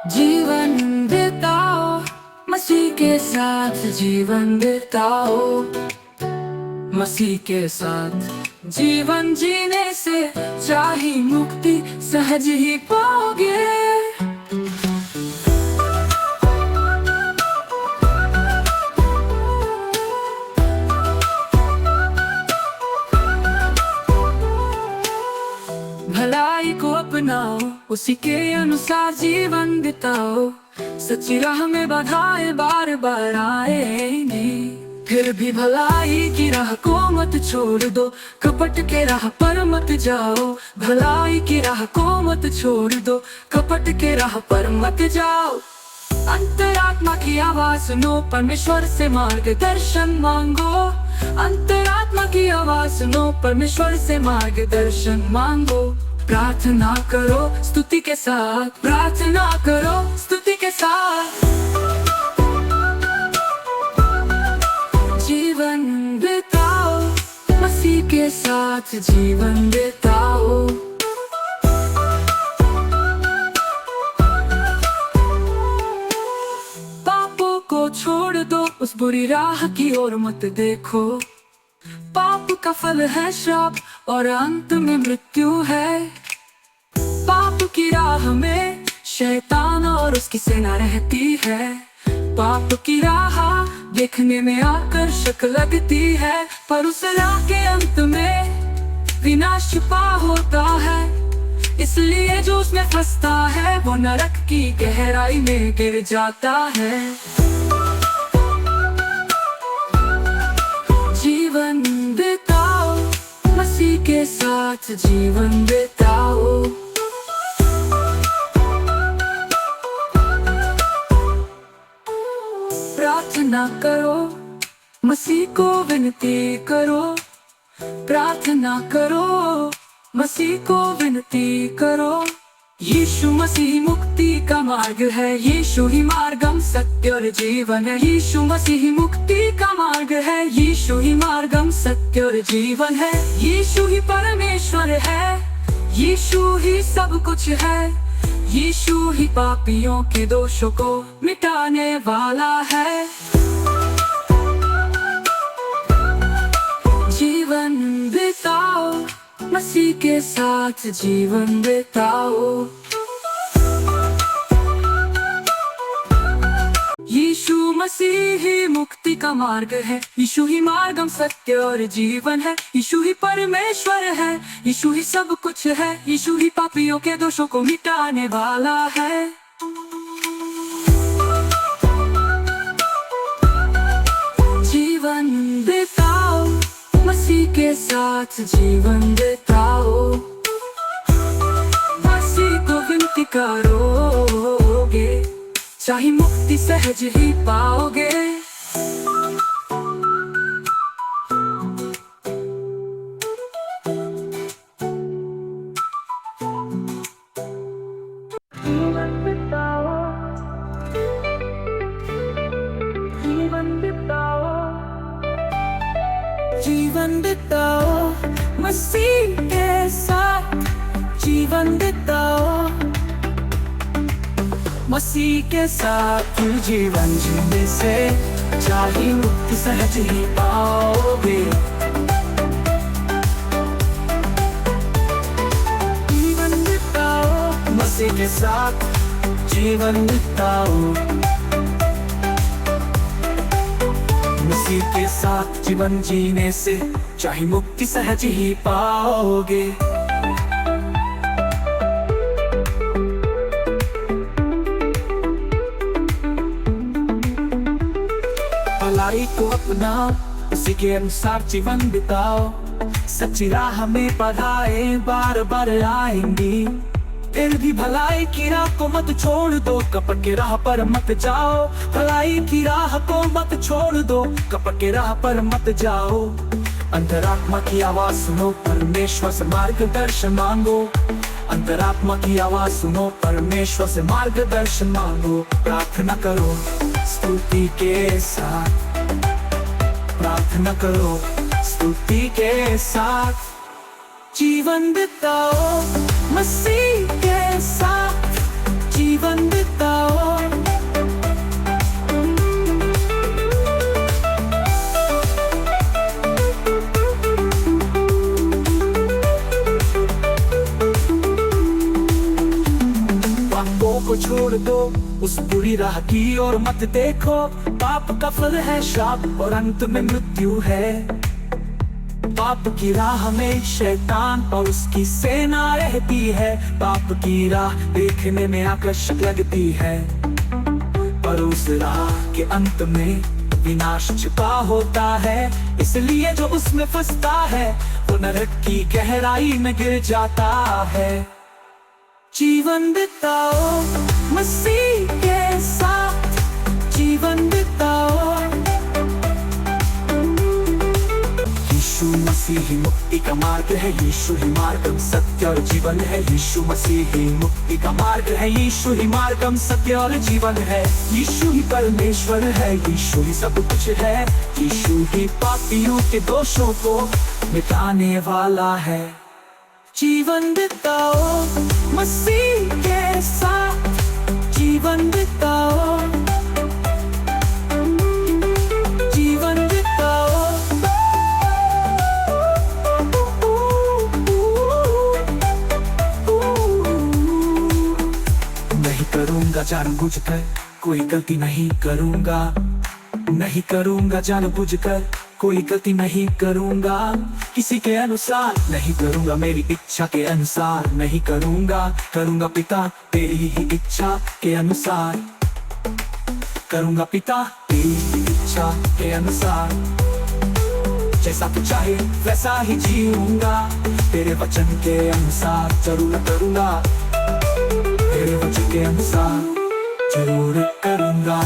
जीवन बिताओ मसीह के साथ, जीवन बिताओ मसीह के साथ। जीवन जीने से चाही मुक्ति सहज ही पाओगे। भलाई को अपनाओ, उसी के अनुसार जीवन बिताओ। सच्ची राह में बाधाएं बार बार आएंगी, फिर भी भलाई की राह को मत छोड़ दो। कपट के राह पर मत जाओ, भलाई की राह को मत छोड़ दो। कपट के राह पर मत जाओ। अंतरात्मा की आवाज सुनो, परमेश्वर से मार्गदर्शन मांगो। अंतरात्मा की आवाज सुनो, परमेश्वर से मार्गदर्शन मांगो। प्रार्थना करो स्तुति के साथ, प्रार्थना करो स्तुति के साथ। जीवन बिताओ मसीह के साथ, जीवन बिताओ। पापों को छोड़ दो, उस बुरी राह की ओर मत देखो। पाप का फल है श्राप और अंत में मृत्यु है। पाप की राह में शैतान और उसकी सेना रहती है। पाप की राह देखने में आकर्षक लगती है, पर उस राह के अंत में विनाश छिपा होता है। इसलिए जो उसमें फंसता है वो नरक की गहराई में गिर जाता है। जीवन बिताओ मसीह के साथ, जीवन बिताओ। प्रार्थना करो मसीह को विनती करो। प्रार्थना करो मसीह को विनती करो। यीशु मसीह मुक्ति का मार्ग है, यीशु ही मार्गम सत्य और जीवन है। यीशु मसीह मुक्ति का मार्ग है, यीशु ही मार्गम सत्य और जीवन है। यीशु ही परमेश्वर है, यीशु ही सब कुछ है। यीशु ही पापियों के दोषों को मिटाने वाला है। जीवन बिताओ मसीह के साथ, जीवन बिताओ। यीशु मसीह ही मुक्ति का मार्ग है, यीशु ही मार्गम सत्य और जीवन है। यीशु ही परमेश्वर है, यीशु ही सब कुछ है। यीशु ही पापियों के दोषों को मिटाने वाला है। जीवन बिताओ मसीह के साथ, जीवन बिताओ। मसीह को विनती करोगे, चाहे मुक्ति सहज ही पाओगे। जीवन बिताओ, जीवन बिताओ। जीवन बिताओ मसीह के साथ, जीवन बिताओ। मसीह के साथ जीवन जीने से चाहे मुक्ति सहज ही पाओगे। जीवन बिताओ मसीह के साथ, जीवन बिताओ। मसीह के साथ जीवन जीने से चाहे मुक्ति सहज ही पाओगे। भलाई को अपनाओ, उसी के अनुसार जीवन बिताओ। सच्ची राह में बाधाएं बार बार आएंगी, फिर भी भलाई की राह को मत छोड़ दो। कपट के राह पर मत जाओ, भलाई की राह को मत छोड़ दो। कपट के राह पर मत जाओ। अंतरात्मा की आवाज सुनो, परमेश्वर से मार्गदर्शन मांगो। अंतरात्मा की आवाज सुनो, परमेश्वर से मार्गदर्शन मांगो। प्रार्थना करो स्तुति के साथ, प्रार्थना करो स्तुति के साथ। जीवन बिताओ मसीह के को छोड़ दो, उस बुरी राह की ओर मत देखो। पाप का फल है शाप और अंत में मृत्यु है। पाप की राह में शैतान और उसकी सेना रहती है। पाप की राह देखने में आकर्षक लगती है, पर उस राह के अंत में विनाश छिपा होता है। इसलिए जो उसमें फंसता है वो नरक की गहराई में गिर जाता है। जीवन बिताओ मसीह के साथ, जीवन बिताओ। यीशु मसीह ही मुक्ति का मार्ग है, यीशु ही मार्गम सत्य और जीवन है। यीशु मसीह ही मुक्ति का मार्ग है, यीशु ही मार्गम सत्य और जीवन है। यीशु ही परमेश्वर है, यीशु ही सब कुछ है। यीशु ही पापियों के दोषों को मिटाने वाला है। जीवन बिताओ मसीह के साथ, जीवन बिताओ, जीवन बिताओ। नहीं करूँगा जानबूझकर कोई गलती, नहीं करूँगा, नहीं करूँगा जानबूझकर कोई गलती, नहीं करूँगा किसी के अनुसार, नहीं करूँगा मेरी इच्छा के अनुसार, नहीं करूँगा, करूँगा पिता तेरी ही इच्छा के अनुसार, करूँगा पिता तेरी ही इच्छा के अनुसार। जैसा तू चाहे वैसा ही जीऊँगा, तेरे वचन के अनुसार जरूर करूँगा, तेरे वचन के अनुसार जरूर करूँगा।